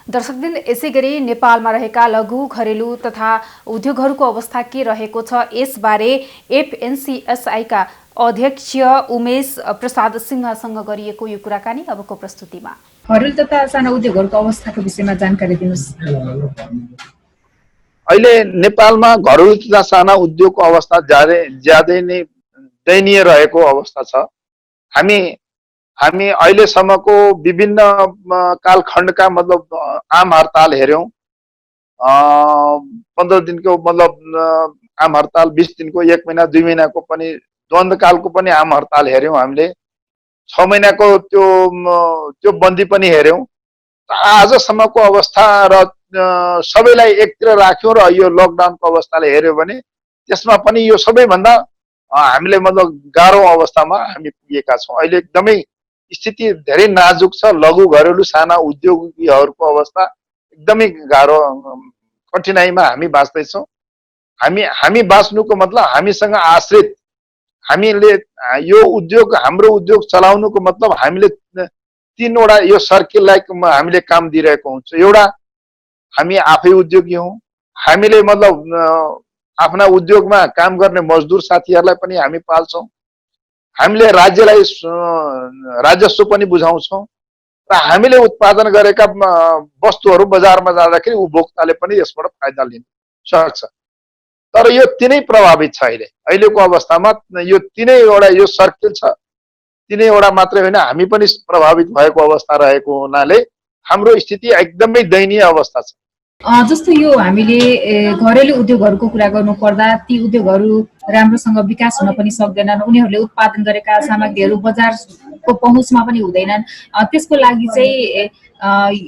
दर्शकवृन्द, यसैगरी नेपालमा रहेका लघु घरेलु तथा उद्योगहरूको अवस्था के रहेको छ यसबारे एफएनसीएसआईका अध्यक्ष उमेश प्रसाद सिंहसँग गरिएको यो कुराकानी अबको प्रस्तुतिमा। घरेलु तथा साना उद्योगहरूको अवस्थाको विषयमा जानकारी दिनुस्। अहिले नेपालमा घरेलु तथा साना उद्योगको अवस्था ज्यादै नै दयनीय रहेको अवस्था छ। हामी अहिलेसम्मको विभिन्न कालखण्डका मतलब आम हडताल हेर्यौं। 15 दिनको मतलब आम हडताल, 20 दिनको, 1 महिना 2 महिनाको पनि द्वन्द्वकालको पनि आम हडताल हेर्यौं हामीले। 6 महिनाको त्यो बन्दी पनि हेर्यौं। आजसम्मको अवस्था र सबैलाई एकतिर राख्यौं र यो लकडाउनको अवस्थाले हेर्यो भने त्यसमा पनि यो सबैभन्दा हामीले मतलब गाह्रो अवस्थामा हामी पुगेका छौं। अहिले एकदमै स्थिति धेरै नाजुक छ। लघु घरेलु साना उद्योगीहरूको अवस्था एकदमै गाह्रो कठिनाइमा हामी बाँच्दैछौँ। हामी बाँच्नुको मतलब हामीसँग आश्रित, हामीले यो उद्योग, हाम्रो उद्योग चलाउनुको मतलब हामीले 3 वटा यो सर्किललाई हामीले काम दिइरहेको हुन्छ। एउटा, हामी आफै उद्योगी हौं। हामीले मतलब आफ्ना उद्योगमा काम गर्ने मजदुर साथीहरूलाई पनि हामी पाल्छौं। हामीले राज्यलाई राजस्व पनि बुझाउँछौं र हामीले उत्पादन गरेका वस्तुहरू बजारमा जाँदाखेरि उपभोक्ताले पनि यसबाट फाइदा लिन सक्छ। तर यो तीनै प्रभावित छ। अहिलेको अवस्थामा यो तीनैवटा यो सर्किल छ। तीनैवटा मात्रै होइन, हामी पनि प्रभावित भएको अवस्था रहेको हुनाले हाम्रो स्थिति एकदमै दयनीय अवस्था छ। जस्तो यो हामीले घरेलु उद्योगहरूको कुरा गर्नु पर्दा ती उद्योगहरू राम्रोसँग विकास हुन पनि सक्दैनन्। उनीहरूले उत्पादन गरेका सामग्रीहरू बजारको पहुँचमा पनि हुँदैनन्। त्यसको लागि चाहिँ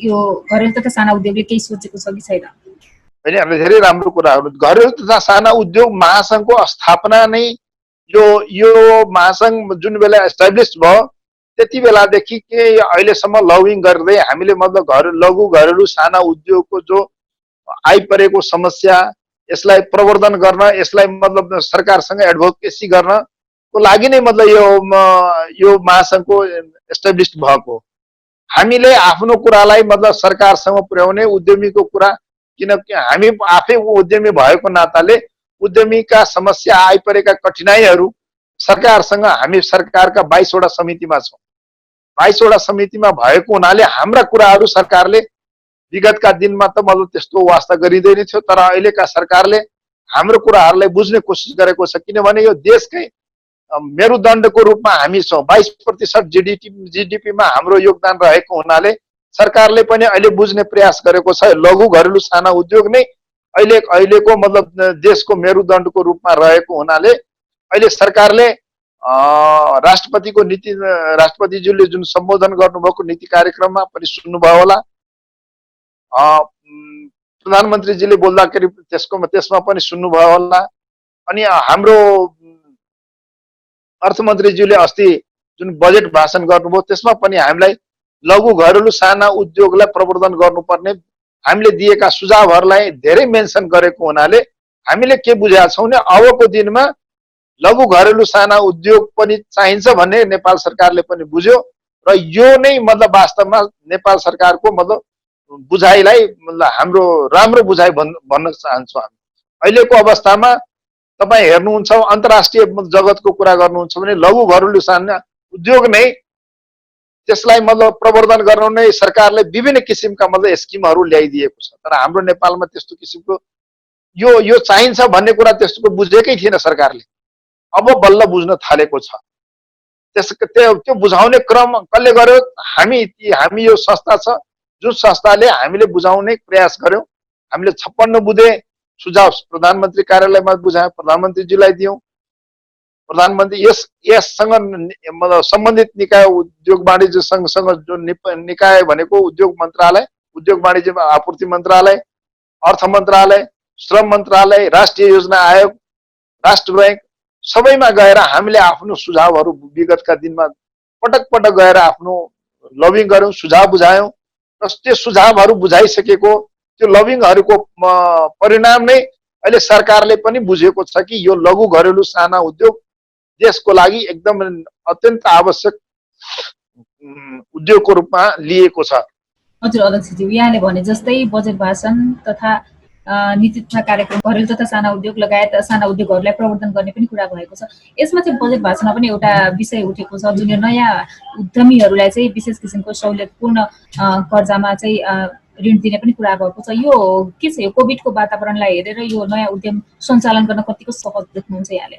यो घरेलु तथा साना उद्योगले केही सोचेको छ कि छैन? होइन, हामीले धेरै राम्रो कुराहरू। घरेलु तथा साना उद्योग महासंघको स्थापना नै यो महासंघ जुन बेला एस्टाब्लिस भयो त्यति बेलादेखि के अहिलेसम्म लबिङ गर्दै हामीले मतलब लघु घरेलु साना उद्योगको जो आइपरेको समस्या, यसलाई प्रवर्धन गर्न, यसलाई मतलब सरकारसँग एडभोकेसी गर्नको लागि नै मतलब यो महासंघको एस्टाब्लिस भएको। हामीले आफ्नो कुरालाई मतलब सरकारसँग पुर्याउने, उद्यमीको कुरा, किनकि हामी आफै उद्यमी भएको नाताले उद्यमीका समस्या, आइपरेका कठिनाइहरू सरकारसँग, हामी सरकारका 22 वटा समितिमा छौं। 22 वटा समितिमा भएको हुनाले हाम्रा कुराहरू सरकारले विगतका दिनमा त मतलब त्यस्तो वास्ता गरिँदैन थियो। तर अहिलेका सरकारले हाम्रो कुराहरूलाई बुझ्ने कोसिस गरेको छ। किनभने यो देशकै मेरुदण्डको रूपमा हामी छौं। 22% जीडीपीमा हाम्रो योगदान रहेको हुनाले सरकारले पनि अहिले बुझ्ने प्रयास गरेको छ। लघु घरेलु साना उद्योग नै अहिलेको मतलब देशको मेरुदण्डको रूपमा रहेको हुनाले अहिले सरकारले राष्ट्रपतिको नीति, राष्ट्रपतिज्यूले जुन सम्बोधन गर्नुभएको नीति कार्यक्रममा पनि सुन्नुभयो होला। प्रधानमन्त्रीजीले बोल्दाखेरि त्यसमा पनि सुन्नुभयो होला। अनि हाम्रो अर्थमन्त्रीज्यूले अस्ति जुन बजेट भाषण गर्नुभयो त्यसमा पनि हामीलाई लघु घरेलु साना उद्योगलाई प्रवर्धन गर्नुपर्ने हामीले दिएका सुझावहरूलाई धेरै मेन्सन गरेको हुनाले हामीले के बुझेका छौं भने अबको दिनमा लघु घरेलु साना उद्योग पनि चाहिन्छ भन्ने नेपाल सरकारले पनि बुझ्यो र यो नै मतलब वास्तवमा नेपाल सरकारको मतलब बुझाइलाई मतलब हाम्रो राम्रो बुझाइ भन्न चाहन्छौँ हामी। अहिलेको अवस्थामा तपाईं हेर्नुहुन्छ, अन्तर्राष्ट्रिय जगतको कुरा गर्नुहुन्छ भने लघु घरेलु साना उद्योग नै त्यसलाई मतलब प्रवर्धन गर्न नै सरकारले विभिन्न किसिमका मतलब स्किमहरू ल्याइदिएको छ। तर हाम्रो नेपालमा त्यस्तो किसिमको यो चाहिन्छ भन्ने कुरा त्यस्तो बुझेकै थिएन सरकारले। अब बल्ल बुझ्न थालेको छ। त्यो बुझाउने क्रम कसले गर्यो? हामी यो संस्था छ जुन संस्थाले हामीले बुझाउने प्रयास गर्यौं। हामीले 56 बुँदे सुझाव प्रधानमन्त्री कार्यालयमा बुझायौं, प्रधानमन्त्रीजीलाई दियौं। प्रधानमन्त्री यससँग मतलब सम्बन्धित निकाय, उद्योग वाणिज्य संघसँग जो निकाय भनेको उद्योग मन्त्रालय, उद्योग वाणिज्य आपूर्ति मन्त्रालय, अर्थ मन्त्रालय, श्रम मन्त्रालय, राष्ट्रिय योजना आयोग, राष्ट्र बैंक, सबैमा गएर हामीले आफ्नो सुझावहरू विगतका दिनमा पटक पटक गएर आफ्नो लबिङ गर्यौं, सुझाव बुझायौं। र त्यो सुझावहरू बुझाइसकेको त्यो लबिङहरूको परिणाम नै अहिले सरकारले पनि बुझेको छ कि यो लघु घरेलु साना उद्योग देशको लागि एकदम अत्यन्त आवश्यक उद्योगको रूपमा लिएको छ। हजुर अध्यक्षज्यू, यहाँले भने जस्तै बजेट भाषण तथा नीति तथा कार्यक्रम घरेलु तथा साना उद्योग लगायत साना उद्योगहरूलाई प्रवर्धन गर्ने पनि कुरा भएको छ। यसमा चाहिँ बजेट भाषणमा पनि एउटा विषय उठेको छ, जुन यो नयाँ उद्यमीहरूलाई चाहिँ विशेष किसिमको सहुलियतपूर्ण कर्जामा चाहिँ ऋण दिने पनि कुरा भएको छ। यो के छ, यो कोभिडको वातावरणलाई हेरेर यो नयाँ उद्यम सञ्चालन गर्न कतिको सहज देख्नुहुन्छ यहाँले?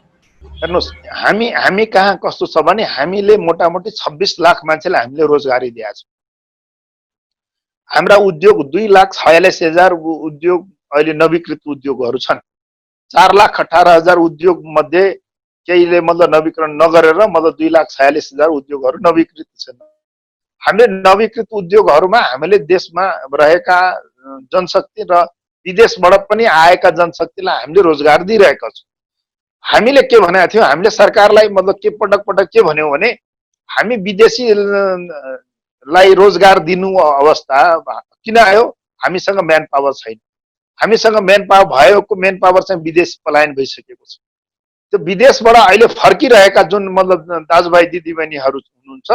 हेर्नुहोस्, हामी कहाँ कस्तो छ भने हामीले मोटामोटी 26 लाख मान्छेलाई हामीले रोजगारी दिएको छ। हाम्रा उद्योग 2,46,000 उद्योग अहिले नवीकृत उद्योगहरू छन्। 4,18,000 उद्योग मध्ये केहीले मतलब नवीकरण नगरेर मतलब 2,46,000 उद्योगहरू नवीकृत छन्। हामीले नवीकृत उद्योगहरूमा हामीले देशमा रहेका जनशक्ति र विदेशबाट पनि आएका जनशक्तिलाई हामीले रोजगार दिइरहेका छौँ। हामीले के भनेका थियौँ, हामीले सरकारलाई मतलब के पटक पटक के भन्यौँ भने हामी विदेशीलाई रोजगार दिनु अवस्था किन आयो? हामीसँग म्यान पावर छैन। हामीसँग म्यान पावर भएको म्यान पावर चाहिँ विदेश पलायन भइसकेको छ। त्यो विदेशबाट अहिले फर्किरहेका जुन मतलब दाजुभाइ दिदीबहिनीहरू हुनुहुन्छ,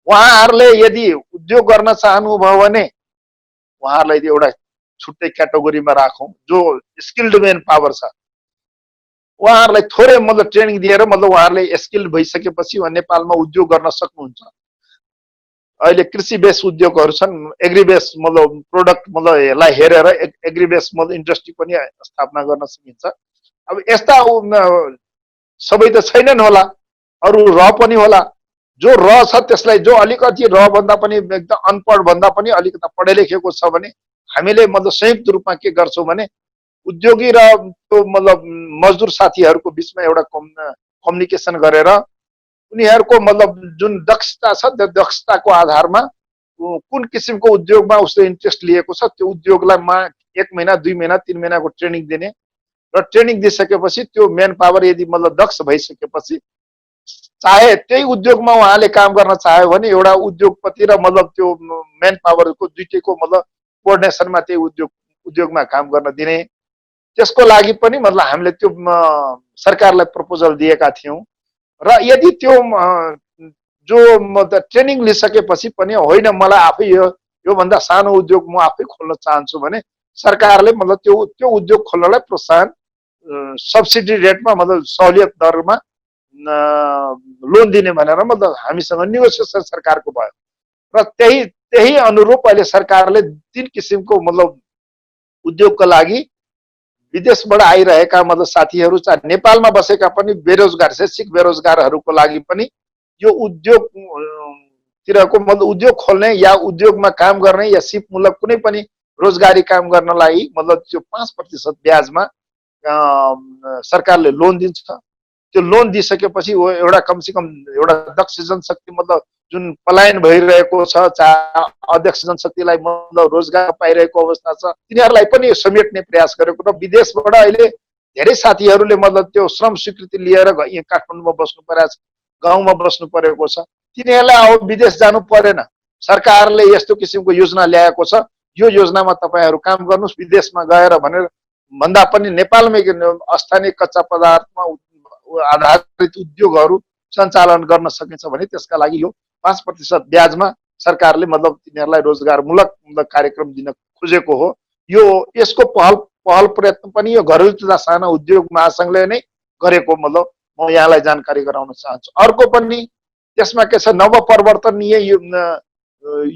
उहाँहरूले यदि उद्योग गर्न चाहनुभयो भने उहाँहरूलाई एउटा छुट्टै क्याटेगोरीमा राखौँ। जो स्किल्ड म्यान पावर छ उहाँहरूलाई थोरै मतलब ट्रेनिङ दिएर मतलब उहाँहरूले स्किल्ड भइसकेपछि नेपालमा उद्योग गर्न सक्नुहुन्छ। अहिले कृषि बेस उद्योगहरू छन्, एग्री बेस मतलब प्रोडक्ट मतलब यसलाई हेरेर एग्री बेस मतलब इन्डस्ट्री पनि स्थापना गर्न सकिन्छ। अब यस्ता सबै त छैनन् होला, अरू र पनि होला। जो र छ त्यसलाई जो अलिकति र भन्दा पनि एकदम अनपढ भन्दा पनि अलिकति पढे लेखेको छ भने हामीले मतलब संयुक्त रूपमा के गर्छौँ भने उद्योगी र त्यो मतलब मजदुर साथीहरूको बिचमा एउटा कम्युनिकेसन गरेर उनीहरूको मतलब जुन दक्षता छ त्यो दक्षताको आधारमा कुन किसिमको उद्योगमा उसले इन्ट्रेस्ट लिएको छ त्यो उद्योगलाई 1 महिना 2 महिना 3 महिनाको ट्रेनिङ दिने र ट्रेनिङ दिइसकेपछि त्यो म्यान पावर यदि मतलब दक्ष भइसकेपछि चाहे त्यही उद्योगमा उहाँले काम गर्न चाह्यो भने एउटा उद्योगपति र मतलब त्यो म्यान पावरको दुईटैको मतलब कोअर्डिनेसनमा त्यही उद्योगमा काम गर्न दिने। त्यसको लागि पनि मतलब हामीले त्यो सरकारलाई प्रपोजल दिएका थियौँ र यदि त्यो जो मतलब ट्रेनिङ लिइसकेपछि पनि होइन मलाई आफै योभन्दा सानो उद्योग म आफै खोल्न चाहन्छु भने सरकारले मतलब त्यो उद्योग खोल्नलाई प्रोत्साहन सब्सिडी रेटमा मतलब सहुलियत दरमा लोन दिने भनेर मतलब हामीसँग नेगोसिएसन सरकारको भयो र त्यही अनुरूप अहिले सरकारले 3 किसिमको मतलब उद्योगका लागि विदेशबाट आइरहेका मतलब साथीहरू चाहिँ नेपालमा बसेका पनि बेरोजगार शैक्षिक बेरोजगारहरूको लागि पनि यो उद्योग तिरको मतलब उद्योग खोल्ने या उद्योगमा काम गर्ने या सिपमूलक कुनै पनि रोजगारी काम गर्नलाई मतलब त्यो 5% ब्याजमा सरकारले लोन दिन्छ। त्यो लोन दिइसकेपछि एउटा कमसेकम एउटा दक्ष जनशक्ति मतलब जुन पलायन भइरहेको छ चाहे अध्यक्ष जनशक्तिलाई मतलब रोजगार पाइरहेको अवस्था छ तिनीहरूलाई पनि समेट्ने प्रयास गरेको र विदेशबाट अहिले धेरै साथीहरूले मतलब त्यो श्रम स्वीकृति लिएर यहाँ काठमाडौँमा बस्नु परेको छ, गाउँमा बस्नु परेको छ। तिनीहरूलाई अब विदेश जानु परेन, सरकारले यस्तो किसिमको योजना ल्याएको छ, यो योजनामा तपाईँहरू काम गर्नुहोस् विदेशमा गएर भनेर भन्दा पनि नेपालमै स्थानीय कच्चा पदार्थमा आधारित उद्योगहरू सञ्चालन गर्न सकिन्छ भने त्यसका लागि यो 5% ब्याजमा सरकारले मतलब तिनीहरूलाई रोजगारमूलक कार्यक्रम दिन खोजेको हो। यो यसको पहल प्रयत्न पनि यो घरेलु तथा साना उद्योग महासङ्घले नै गरेको मतलब म यहाँलाई जानकारी गराउन चाहन्छु। अर्को पनि त्यसमा के छ, नवपरिवर्तनीय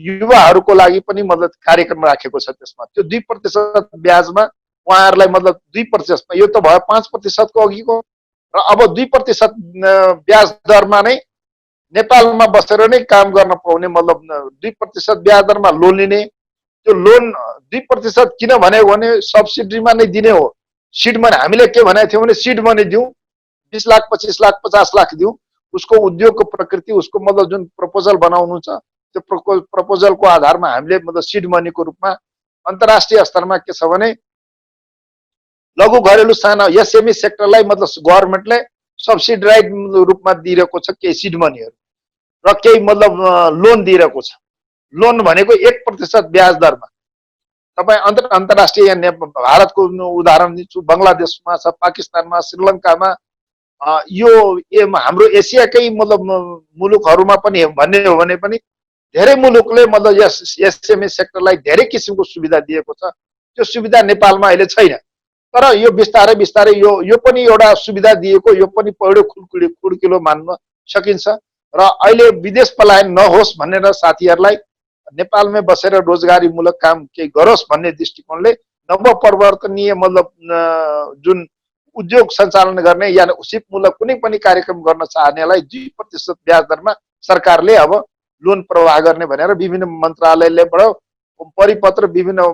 युवाहरूको लागि पनि मतलब कार्यक्रम राखेको छ। त्यसमा त्यो 2% ब्याजमा उहाँहरूलाई मतलब 2% यो त भयो 5% को अघिको र अब 2% ब्याज दरमा नै नेपालमा बसेर नै काम गर्न पाउने मतलब 2% ब्याज दरमा लोन लिने। त्यो लोन 2% किन भनेको भने सब्सिडीमा नै दिने हो। सिड मनी हामीले के भनेको थियौँ भने सिड मनी दिउँ 20 लाख 25 लाख 50 लाख दिउँ, उसको उद्योगको प्रकृति उसको मतलब जुन प्रपोजल बनाउनु छ त्यो प्रपोजलको आधारमा हामीले मतलब सिड मनीको रूपमा अन्तर्राष्ट्रिय स्तरमा के छ भने लघु घरेलु साना एसएमई सेक्टरलाई मतलब गभर्नमेन्टले सब्सिडाइज रूपमा दिइरहेको छ केही सिड मनीहरू र केही मतलब लोन दिइरहेको छ। लोन भनेको 1% ब्याज दरमा। तपाईँ अन्तर्राष्ट्रिय भारतको उदाहरण दिन्छु, बङ्गलादेशमा छ, पाकिस्तानमा, श्रीलङ्कामा, यो हाम्रो एसियाकै मतलब मुलुकहरूमा पनि भन्ने हो भने पनि धेरै मुलुकले मतलब यस एसएमई सेक्टरलाई धेरै किसिमको सुविधा दिएको छ। त्यो सुविधा नेपालमा अहिले छैन। तर यो बिस्तारै बिस्तारै यो पनि एउटा सुविधा दिएको, यो पनि पहिलो खुड्किलो मान्न सकिन्छ। र अहिले विदेश पलायन नहोस् भनेर साथीहरूलाई नेपालमै बसेर रोजगारीमूलक काम केही गरोस् भन्ने दृष्टिकोणले नवपरिवर्तनीय मतलब जुन उद्योग सञ्चालन गर्ने या सिपमूलक कुनै पनि कार्यक्रम गर्न चाहनेलाई 2% ब्याज दरमा सरकारले अब लोन प्रवाह गर्ने भनेर विभिन्न मन्त्रालयलेबाट परिपत्र विभिन्न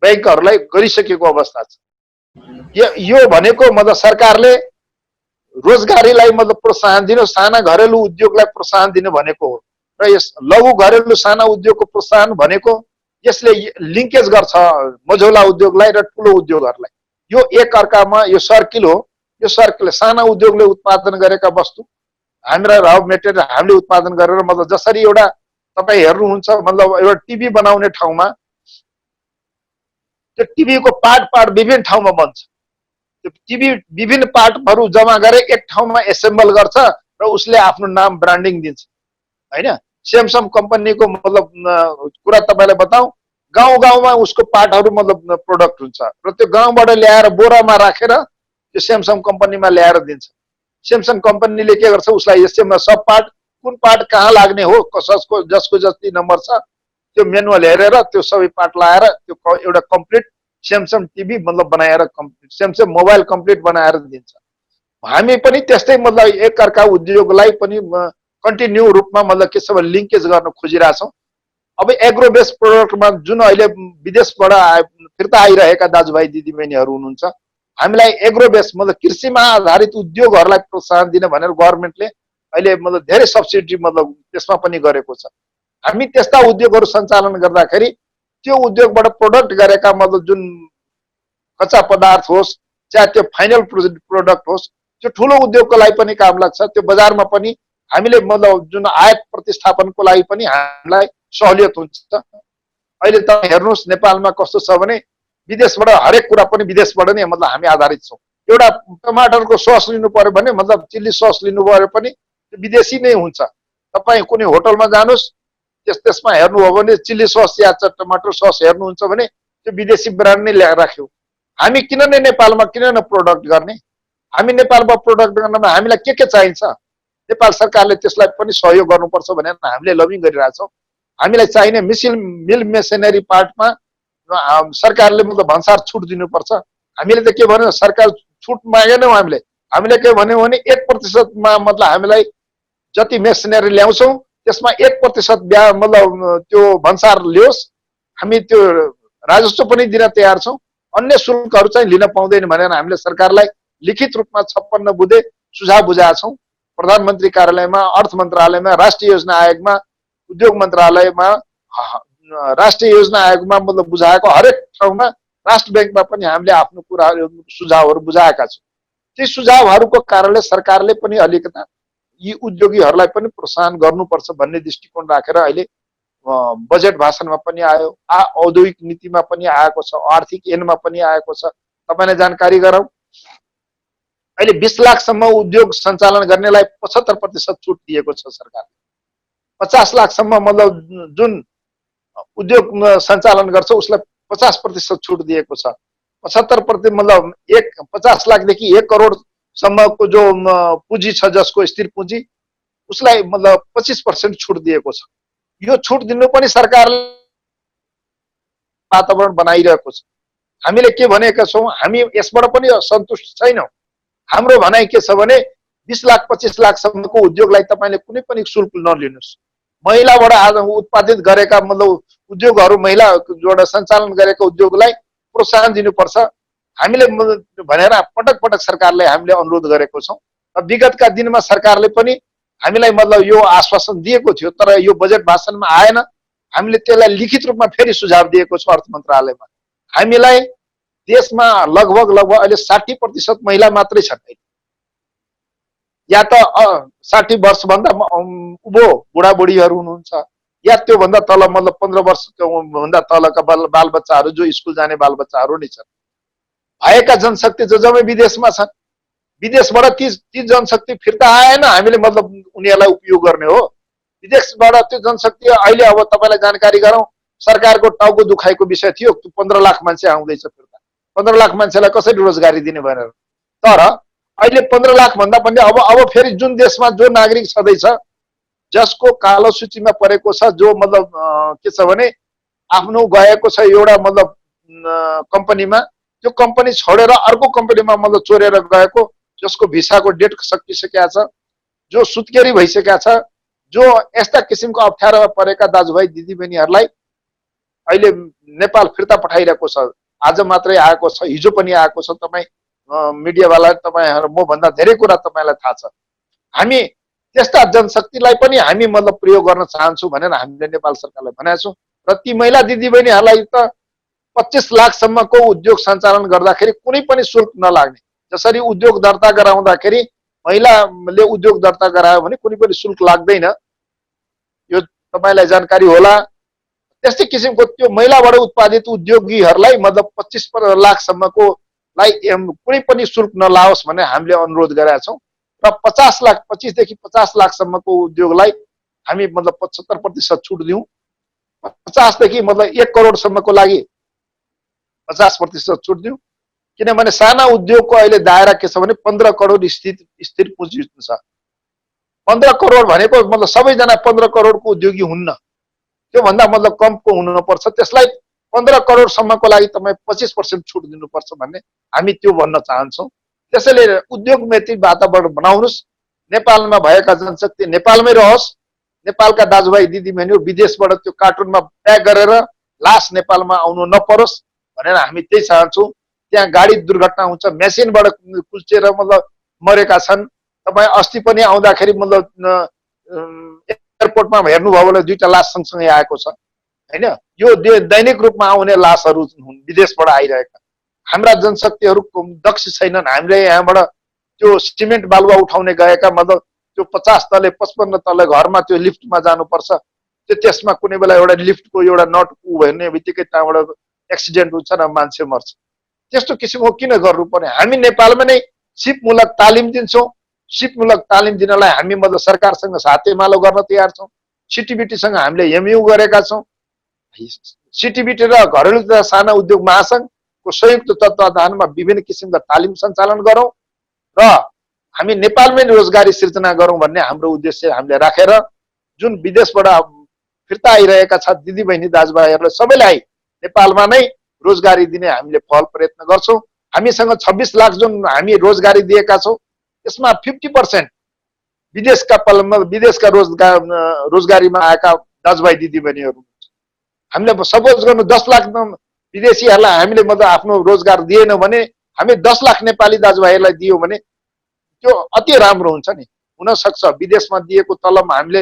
बैंकहरूलाई गरिसकेको अवस्था छ। यो भनेको मतलब सरकारले रोजगारीलाई मतलब प्रोत्साहन दिनु, साना घरेलु उद्योगलाई प्रोत्साहन दिनु भनेको हो। र यस लघु घरेलु साना उद्योगको प्रोत्साहन भनेको यसले लिङ्केज गर्छ मझौला उद्योगलाई र ठुलो उद्योगहरूलाई। यो एक अर्कामा यो सर्किल हो। यो सर्किल साना उद्योगले उत्पादन गरेका वस्तु हाम्रा र मेटेरियल हामीले उत्पादन गरेर मतलब जसरी एउटा तपाईँ हेर्नुहुन्छ मतलब एउटा टिभी बनाउने ठाउँमा त्यो टिभीको पार्ट विभिन्न ठाउँमा बन्छ। त्यो टिभी विभिन्न पार्टहरू जम्मा गरे एक ठाउँमा एसेम्बल गर्छ र उसले आफ्नो नाम ब्रान्डिङ दिन्छ हैन। स्यामसङ कम्पनीको मतलब कुरा तपाईँलाई बताऊँ, गाउँ गाउँमा उसको पार्टहरू मतलब प्रोडक्ट हुन्छ र त्यो गाउँबाट ल्याएर बोरामा राखेर त्यो स्यामसङ कम्पनीमा ल्याएर दिन्छ। स्यामसङ कम्पनीले के गर्छ, उसलाई यसैमा सब पार्ट कुन पार्ट कहाँ लाग्ने हो जसको जति नम्बर छ त्यो मेनुअल हेरेर त्यो सबै पार्ट लाएर त्यो एउटा कम्प्लिट स्यामसङ टिभी मतलब बनाएर स्यामसङ मोबाइल कम्प्लिट बनाएर दिन्छ। हामी पनि त्यस्तै मतलब एक अर्का उद्योगलाई पनि कन्टिन्यू रूपमा मतलब के छ भने लिङ्केज गर्न खोजिरहेछौँ। अब एग्रो बेस्ड प्रोडक्टमा जुन अहिले विदेशबाट फिर्ता आइरहेका दाजुभाइ दिदीबहिनीहरू हुनुहुन्छ, हामीलाई एग्रो बेस्ड मतलब कृषिमा आधारित उद्योगहरूलाई प्रोत्साहन दिन भनेर गभर्मेन्टले अहिले मतलब धेरै सब्सिडी मतलब त्यसमा पनि गरेको छ। हामी त्यस्ता उद्योगहरू सञ्चालन गर्दाखेरि त्यो उद्योगबाट प्रोडक्ट गरेका मतलब जुन कच्चा पदार्थ होस् चाहे त्यो फाइनल प्रोडक्ट होस् त्यो ठुलो उद्योगको लागि पनि काम लाग्छ। त्यो बजारमा पनि हामीले मतलब जुन आयात प्रतिस्थापनको लागि पनि हामीलाई सहुलियत हुन्छ। अहिले त हेर्नुहोस् नेपालमा कस्तो छ भने विदेशबाट हरेक कुरा पनि विदेशबाट नै मतलब हामी आधारित छौँ। एउटा टमाटरको सस लिनु पर्यो भने मतलब चिल्ली सस लिनु पर्यो पनि विदेशी नै हुन्छ। तपाईँ कुनै होटलमा जानुहोस् त्यसमा हेर्नुभयो भने चिल्ली सस या टमाटर सस हेर्नुहुन्छ भने त्यो विदेशी ब्रान्ड नै ल्याएर राख्यो। हामी किन नै नेपालमा किन न प्रोडक्ट गर्ने? हामी नेपालमा प्रोडक्ट गर्नमा हामीलाई के चाहिन्छ? नेपाल सरकारले त्यसलाई पनि सहयोग गर्नुपर्छ भनेर हामीले लबिङ गरिरहेछौँ। हामीलाई चाहिने मिल मेसिनरी पार्टमा सरकारले मतलब भन्सार छुट दिनुपर्छ। हामीले त के भन्यो, सरकार छुट मागेनौँ। हामीले के भन्यौँ भने 1% मतलब हामीलाई जति मेसिनरी ल्याउँछौँ त्यसमा 1% ब्याज मतलब त्यो भन्सार लियोस्, हामी त्यो राजस्व पनि दिन तयार छौँ। अन्य शुल्कहरू चाहिँ लिन पाउँदैन भनेर हामीले सरकारलाई लिखित रूपमा 56 बुँदे सुझाव बुझाएका छौँ। प्रधानमन्त्री कार्यालयमा, अर्थ मन्त्रालयमा, राष्ट्रिय योजना आयोगमा, उद्योग मन्त्रालयमा, राष्ट्रिय योजना आयोगमा मतलब बुझाएको हरेक ठाउँमा, राष्ट्र ब्याङ्कमा पनि हामीले आफ्नो कुराहरू सुझावहरू बुझाएका छौँ। ती सुझावहरूको कारणले सरकारले पनि अलिकता यी उद्योगीहरूलाई पनि प्रोत्साहन गर्नुपर्छ भन्ने दृष्टिकोण राखेर अहिले बजेट भाषणमा पनि आयो, औद्योगिक नीतिमा पनि आएको छ, आर्थिक ऐनमा पनि आएको छ। तपाईँलाई जानकारी गराउँ, अहिले 20 लाखसम्म उद्योग सञ्चालन गर्नेलाई 75% छुट दिएको छ सरकारले। 50 लाखसम्म मतलब जुन उद्योग सञ्चालन गर्छ उसलाई 50% छुट दिएको छ। 75% मतलब 50 लाखदेखि 1 करोडसम्मको जो पुँजी छ जसको स्थिर पुँजी उसलाई मतलब 25% छुट दिएको छ। यो छुट दिनु पनि सरकारले वातावरण बनाइरहेको छ। हामीले के भनेका छौँ, हामी यसबाट पनि सन्तुष्ट छैनौँ। हाम्रो भनाइ के छ भने 20 लाख 25 लाखसम्मको उद्योगलाई तपाईँले कुनै पनि शुल्क नलिनुहोस्। महिलाबाट आज उत्पादित गरेका मतलब उद्योगहरू, महिलाबाट सञ्चालन गरेका उद्योगलाई प्रोत्साहन दिनुपर्छ हामीले भनेर पटक पटक सरकारले हामीले अनुरोध गरेको छौँ। र विगतका दिनमा सरकारले पनि हामीलाई मतलब यो आश्वासन दिएको थियो, तर यो बजेट भाषणमा आएन। हामीले त्यसलाई लिखित रूपमा फेरि सुझाव दिएको छ अर्थ मन्त्रालयमा। हामीलाई देशमा लगभग अहिले 60% महिला मात्रै छन्। या त 60 वर्षभन्दा उँभो बुढाबुढीहरू हुनुहुन्छ, या त्योभन्दा तल मतलब 15 वर्षभन्दा तलका बालबच्चाहरू जो स्कुल जाने बालबच्चाहरू नै छन्। भएका जनशक्ति जम्मै विदेशमा छन्। विदेशबाट ती जनशक्ति फिर्ता आएन, हामीले मतलब उनीहरूलाई उपयोग गर्ने हो। विदेशबाट त्यो जनशक्ति अहिले अब तपाईँलाई जानकारी गरौँ, सरकारको टाउको दुखाइको विषय थियो, 15 लाख मान्छे आउँदैछ फिर्ता, 15 लाख मान्छेलाई कसरी रोजगारी दिने भनेर। तर अहिले 15 लाख भन्दा पनि अब फेरि जुन देशमा जो नागरिक छँदैछ, जसको कालो सूचीमा परेको छ, जो मतलब के छ भने आफ्नो गएको छ एउटा मतलब कम्पनीमा, त्यो कम्पनी छोडेर अर्को कम्पनीमा मतलब चोरेर गएको, जसको भिसाको डेट सकिसकेका छ, जो सुत्केरी भइसकेका छ, जो यस्ता किसिमको अप्ठ्यारोमा परेका दाजुभाइ दिदीबहिनीहरूलाई अहिले नेपाल फिर्ता पठाइरहेको छ। आज मात्रै आएको छ, हिजो पनि आएको छ। तपाईँ मिडियावाला, तपाईँहरू मभन्दा धेरै कुरा तपाईँलाई थाहा छ। हामी त्यस्ता जनशक्तिलाई पनि हामी मतलब प्रयोग गर्न चाहन्छौँ भनेर हामीले नेपाल सरकारलाई भनेका छौँ। र ती महिला दिदीबहिनीहरूलाई त 25 लाखसम्मको उद्योग सञ्चालन गर्दाखेरि कुनै पनि शुल्क नलाग्ने, जसरी उद्योग दर्ता गराउँदाखेरि महिलाले उद्योग दर्ता गरायो भने कुनै पनि शुल्क लाग्दैन, यो तपाईँलाई जानकारी होला। त्यस्तै किसिमको त्यो महिलाबाट उत्पादित उद्योगीहरूलाई मतलब 25 लाखसम्मको लाई कुनै पनि शुल्क नलाओस् भनेर हामीले अनुरोध गरेका छौँ। र 50 लाख 25 देखि 50 लाखसम्मको उद्योगलाई हामी मतलब 75% छुट दिउँ। 50 देखि मतलब 1 करोडसम्मको लागि 50% छुट दिउँ। किनभने साना उद्योगको अहिले दायरा के छ भने 15 करोड स्थिर पुँजी छ। 15 करोड भनेको मतलब सबैजना 15 करोडको उद्योगी हुन्न, त्योभन्दा मतलब कमको हुनुपर्छ। त्यसलाई 15 करोडसम्मको लागि तपाईँ 25% छुट दिनुपर्छ भन्ने हामी त्यो भन्न चाहन्छौँ। त्यसैले उद्योग मैत्री वातावरण बनाउनुहोस्। नेपालमा भएका जनशक्ति नेपालमै रहोस्। नेपालका दाजुभाइ दिदीबहिनीहरू विदेशबाट त्यो कार्टुनमा प्याक गरेर लास नेपालमा आउनु नपरोस् भनेर हामी त्यही चाहन्छौँ। त्यहाँ गाडी दुर्घटना हुन्छ, मेसिनबाट कुल्चिएर मतलब मरेका छन्। तपाईँ अस्ति पनि आउँदाखेरि मतलब एयरपोर्टमा हेर्नुभयो भने 2टा लास सँगसँगै आएको छ, हैन? यो दैनिक रूपमा आउने लासहरू हुन् विदेशबाट आइरहेका। हाम्रा जनशक्तिहरू दक्ष छैनन्। हामीले यहाँबाट त्यो सिमेन्ट बालुवा उठाउने गएका मतलब त्यो 50 तले 55 तले घरमा त्यो लिफ्टमा जानुपर्छ। त्यसमा कुनै बेला एउटा लिफ्टको एउटा नट भन्ने बित्तिकै त्यहाँबाट एक्सिडेन्ट हुन्छ र मान्छे मर्छ। त्यस्तो किसिमको किन गर्नु पर्ने? हामी नेपालमा नै सिपमूलक तालिम दिन्छौँ। सिपमूलक तालिम दिनलाई हामी मतलब सरकारसँग सातेमालो गर्न तयार छौँ। सिटिबिटीसँग हामीले एमयु गरेका छौँ। सिटिबिटी र घरेलु तथा साना उद्योग महासङ्घको संयुक्त तत्त्वावधानमा विभिन्न किसिमका तालिम सञ्चालन गरौँ र हामी नेपालमै रोजगारी सिर्जना गरौँ भन्ने हाम्रो उद्देश्य हामीले राखेर जुन विदेशबाट फिर्ता आइरहेका छ दिदीबहिनी दाजुभाइहरूलाई सबैलाई नेपालमा नै रोजगारी दिने हामीले पहल प्रयत्न गर्छौँ। हामीसँग 26 लाख जुन हामी रोजगारी दिएका छौँ, यसमा 50% विदेशका रोजगारीमा आएका दाजुभाइ दिदीबहिनीहरू। हामीले सपोज गर्नु 10 लाख विदेशीहरूलाई हामीले मतलब आफ्नो रोजगार दिएन भने हामी 10 लाख नेपाली दाजुभाइहरूलाई दियो भने त्यो अति राम्रो हुन्छ नि। हुन सक्छ विदेशमा दिएको तलब हामीले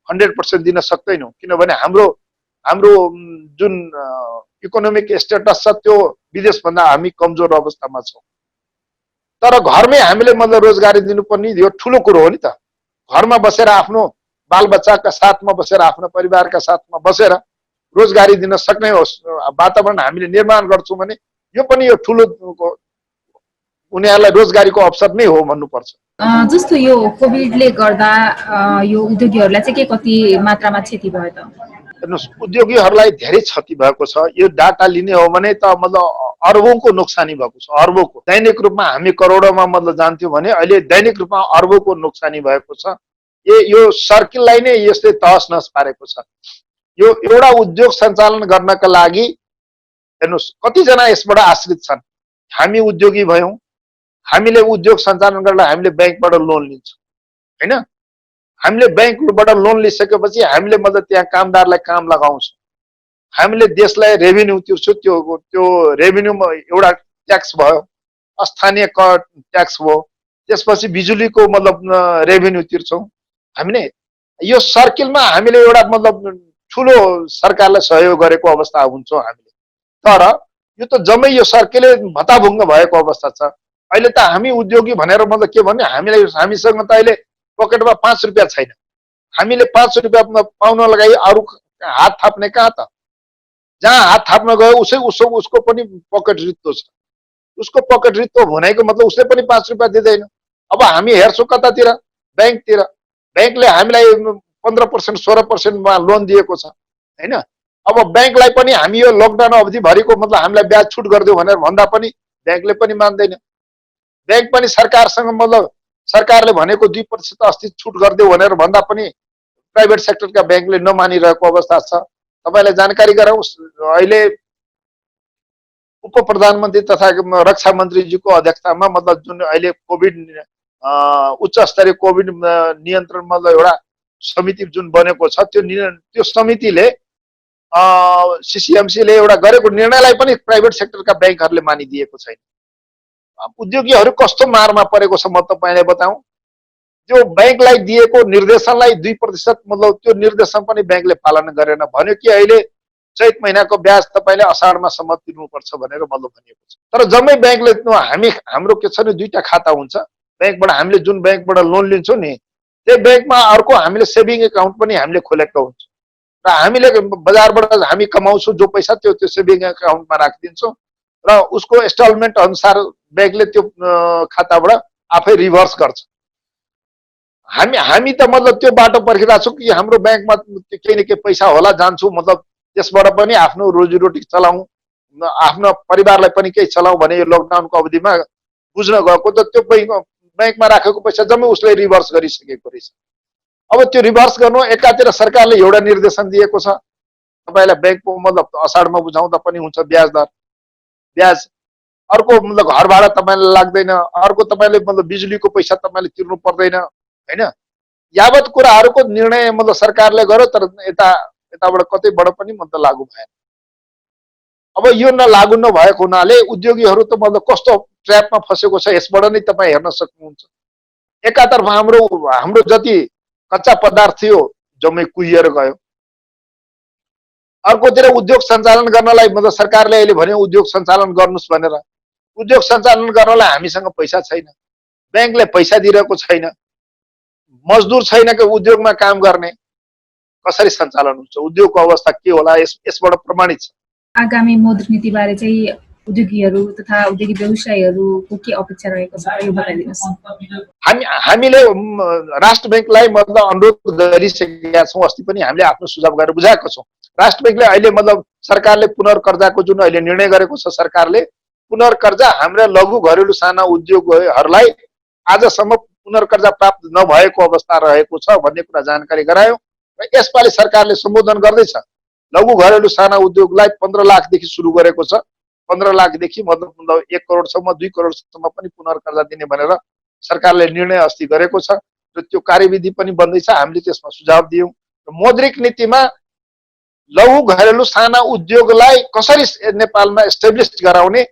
100% दिन सक्दैनौँ, किनभने हाम्रो जुन इकोनोमिक स्टेटस छ त्यो विदेशभन्दा हामी कमजोर अवस्थामा छौँ। तर घरमै हामीले मतलब रोजगारी दिनुपर्ने यो ठुलो कुरो हो नि त। घरमा बसेर आफ्नो बालबच्चाका साथमा बसेर आफ्नो परिवारका साथमा बसेर रोजगारी दिन सक्ने वातावरण हामीले निर्माण गर्छौँ भने यो पनि यो ठुलो उनीहरूलाई रोजगारीको अवसर नै हो भन्नुपर्छ। जस्तो यो कोभिडले गर्दा यो उद्योगीहरूलाई चाहिँ के कति मात्रामा क्षति भयो त? हेर्नुहोस्, उद्योगीहरूलाई धेरै क्षति भएको छ। यो डाटा लिने हो भने त मतलब अर्बौंको नोक्सानी भएको छ, अर्बौंको। दैनिक रूपमा हामी करोडौंमा मतलब जान्थ्यौँ भने अहिले दैनिक रूपमा अर्बौंको नोक्सानी भएको छ। यो सर्किललाई नै यसले तहस नहस पारेको छ। यो एउटा उद्योग सञ्चालन गर्नका लागि हेर्नुहोस् कतिजना यसबाट आश्रित छन्। हामी उद्योगी भयौँ, हामीले उद्योग सञ्चालन गर्न हामीले ब्याङ्कबाट लोन लिन्छौँ, हैन? हामीले ब्याङ्कबाट लोन लिइसकेपछि हामीले मतलब त्यहाँ कामदारलाई काम लगाउँछौँ। हामीले देशलाई रेभिन्यू तिर्छौँ। त्यो रेभिन्यूमा एउटा ट्याक्स भयो, स्थानीय कर ट्याक्स भयो, त्यसपछि बिजुलीको मतलब रेभिन्यू तिर्छौँ। हामीले यो सर्किलमा हामीले एउटा मतलब ठुलो सरकारलाई सहयोग गरेको अवस्था हुन्छौँ हामीले। तर यो त जम्मै यो सर्किलले भत्ताभुङ्ग भएको अवस्था छ। अहिले त हामी उद्योगी भनेर मतलब के भने हामीसँग त अहिले पकेटमा 5 रुपियाँ छैन। हामीले 5 रुपियाँ पाउन लगाई अरू हात थाप्ने कहाँ त? जहाँ हात थाप्न गयो उसको पनि पकेट रित्तो छ। उसको पकेट रित्तो भनेको मतलब उसले पनि 5 रुपियाँ दिँदैन। अब हामी हेर्छौँ कतातिर? ब्याङ्कतिर। ब्याङ्कले हामीलाई 15% 16%मा लोन दिएको छ हैन। अब बैंकलाई पनि हामी यो लकडाउन अवधिभरिको मतलब हामीलाई ब्याज छुट गरिदियो भनेर भन्दा पनि बैंकले पनि मान्दैन। बैंक पनि सरकारसँग मतलब सरकारले भनेको 2% अस्ति छुट गरिदियो भनेर भन्दा पनि प्राइभेट सेक्टरका बैंकले नमानिरहेको अवस्था छ। तपाईलाई जानकारी गराउँ, अहिले उप प्रधानमन्त्री तथा रक्षा मन्त्रीजीको अध्यक्षतामा मतलब जुन अहिले कोभिड उच्च स्तरीय कोभिड नियन्त्रण मतलब एउटा समिति जुन बनेको छ त्यो समितिले सीसीएमसीले एउटा गरेको निर्णयलाई पनि प्राइभेट सेक्टरका बैंकहरूले मानिदिएको छैन। उद्योगीहरू कस्तो मारमा परेको छ म तपाईलाई बताऊं। त्यो बैंकलाई दिएको निर्देशनलाई 2% मतलब त्यो निर्देशन पनि बैंकले पालन गरेन। भन्यो कि अहिले चैत महिनाको ब्याज तपाईले असाढमा सम्म तिर्नुपर्छ भनेर मतलब भनिएको छ। तर जम्मै बैंकले हाम्रो के छ नि, दुईटा खाता हुन्छ। बैंकबाट हामीले जुन बैंकबाट लोन लिन्छौं नि, त्यही बैंकमा अर्को हामीले सेभिङ एकाउन्ट पनि हामीले खोलेको हुन्छ र हामीले बजारबाट हामी कमाउँछौं जो पैसा त्यो सेभिङ एकाउन्टमा राखिदिन्छौं र उसको इन्स्टलमेन्ट अनुसार बैंकले त्यो खाताबाट आफै रिभर्स गर्छ। हामी त मतलब त्यो बाटो पर्खिरहेको छौं कि हाम्रो बैंकमा केही न केही पैसा होला, जान्छु मतलब त्यसबाट पनि आफ्नो रोजीरोटी चलाउँ, आफ्नो परिवारलाई पनि केही चलाउँ भने यो लकडाउनको अवधिमा बुझ्न गएको त त्यो बैंकमा राखेको पैसा जम्मै उसले रिभर्स गरिसकेको रहेछ। अब त्यो रिभर्स गर्नु एकातिर सरकारले एउटा निर्देशन दिएको छ, तपाईलाई बैंकको मतलब असाढमा बुझाउँदा पनि हुन्छ ब्याज। अर्को मतलब घर भाडा तपाईलाई लाग्दैन, अर्को तपाईले मतलब बिजुलीको पैसा तपाईले तिर्नु पर्दैन हैन। यावत कुराहरूको निर्णय मतलब सरकारले गर्यो, तर यताबाट कतैबाट पनि मतलब लागू भएन। अब यो लागू नभएको हुनाले उद्योगीहरू त मतलब कस्तो ट्र्यापमा फसेको छ यसबाट नै तपाई हेर्न सक्नुहुन्छ। एकातर्फ हाम्रो जति कच्चा पदार्थ थियो जम्मै कुहिएर गयो। अर्कोतिर उद्योग सञ्चालन गर्नलाई मतलब सरकारले अहिले भन्यो उद्योग सञ्चालन गर्नुस् भनेर। उद्योग सञ्चालन गर्नलाई हामीसँग पैसा छैन, बैंकले पैसा दिइरहेको छैन, मजदुर छैन कि उद्योगमा काम गर्ने, कसरी सञ्चालन हुन्छ? उद्योगको अवस्था के होला यसबाट प्रमाणित छ। आगामी मौद्रिक नीतिबारे चाहिँ उद्योगीहरू तथा उद्योगी व्यवसायीहरूको के अपेक्षा रहेको छ यो बताइदिनुहोस्। हामीले राष्ट्र बैंकलाई मतलब अनुरोध गरिसकेका छौँ। अस्ति पनि हामीले आफ्नो सुझाव गरेर बुझाएको छौँ। राष्ट्र बैंकले अहिले मतलब सरकारले पुनर्कर्जाको जुन अहिले निर्णय गरेको छ, सरकारले पुनर्कर्जा हाम्रा लघु घरेलु साना उद्योगहरूलाई आजसम्म पुनर्कर्जा प्राप्त नभएको अवस्था रहेको छ भन्ने कुरा जानकारी गरायो र यसपालि सरकारले सम्बोधन गर्दैछ। लघु घरेलु साना उद्योगलाई 15 लाखदेखि सुरु गरेको छ। 15 लाखदेखि मतलब 1 करोडसम्म 2 करोडसम्म पनि पुनर्कर्जा दिने भनेर सरकारले निर्णय अस्ति गरेको छ र त्यो कार्यविधि पनि बन्दैछ। हामीले त्यसमा सुझाव दियौं। मौद्रिक नीतिमा लघु घरेलु साना उद्योगलाई कसरी नेपालमा एस्टाब्लिश गराउने,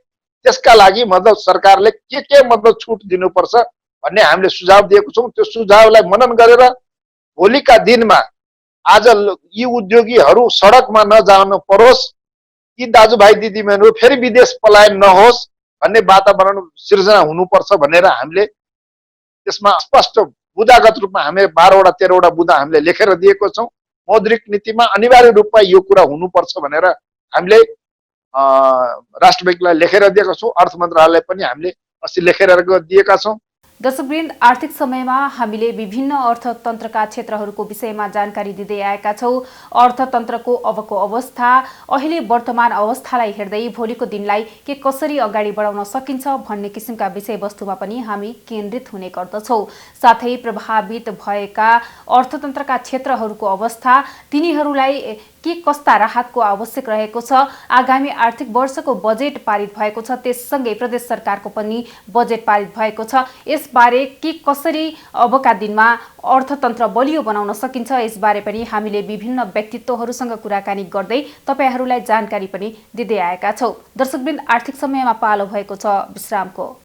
त्यसका लागि मतलब सरकारले के मतलब छुट दिनुपर्छ भन्ने हामीले सुझाव दिएको छौं। त्यो सुझावलाई मनन गरेर भोलिका दिनमा आज यी उद्योगीहरू सडकमा नजानु परोस्, यी दाजुभाइ दिदीबहिनीहरू फेरि विदेश पलायन नहोस् भन्ने वातावरण सिर्जना हुनुपर्छ भनेर हामीले त्यसमा स्पष्ट बुदागत रूपमा हामी 12 वटा 13 वटा बुदा हामीले लेखेर दिएको छौं। मौद्रिक नीतिमा अनिवार्य रूपमा यो कुरा हुनुपर्छ भनेर हामीले राष्ट्र बैंकलाई लेखेर दिएका छौं। अर्थ मन्त्रालयलाई पनि हामीले अस्ति लेखेर दिएका छौं। दर्शकवृन्द, आर्थिक समयमा हामीले विभिन्न अर्थतन्त्रका क्षेत्रहरूको विषयमा जानकारी दिँदै आएका छौं। अर्थतन्त्रको अबको अवस्था, अहिले वर्तमान अवस्थालाई हेर्दै भोलिको दिनलाई के कसरी अगाडि बढाउन सकिन्छ भन्ने किसिमका विषयवस्तुमा पनि हामी केन्द्रित हुने गर्दछौं। साथै प्रभावित भएका अर्थतन्त्रका क्षेत्रहरूको अवस्था, तिनीहरूलाई के कस्ता राहतको आवश्यक रहेको छ, आगामी आर्थिक वर्षको बजेट पारित भएको छ, त्यससँगै प्रदेश सरकारको पनि बजेट पारित भएको छ। यसबारे के कसरी अबका दिनमा अर्थतन्त्र बलियो बनाउन सकिन्छ यसबारे पनि हामीले विभिन्न व्यक्तित्वहरूसँग कुराकानी गर्दै तपाईहरूलाई जानकारी पनि दिँदै आएका छौं। दर्शकवृन्द, आर्थिक समयमा पालो भएको छ विश्रामको।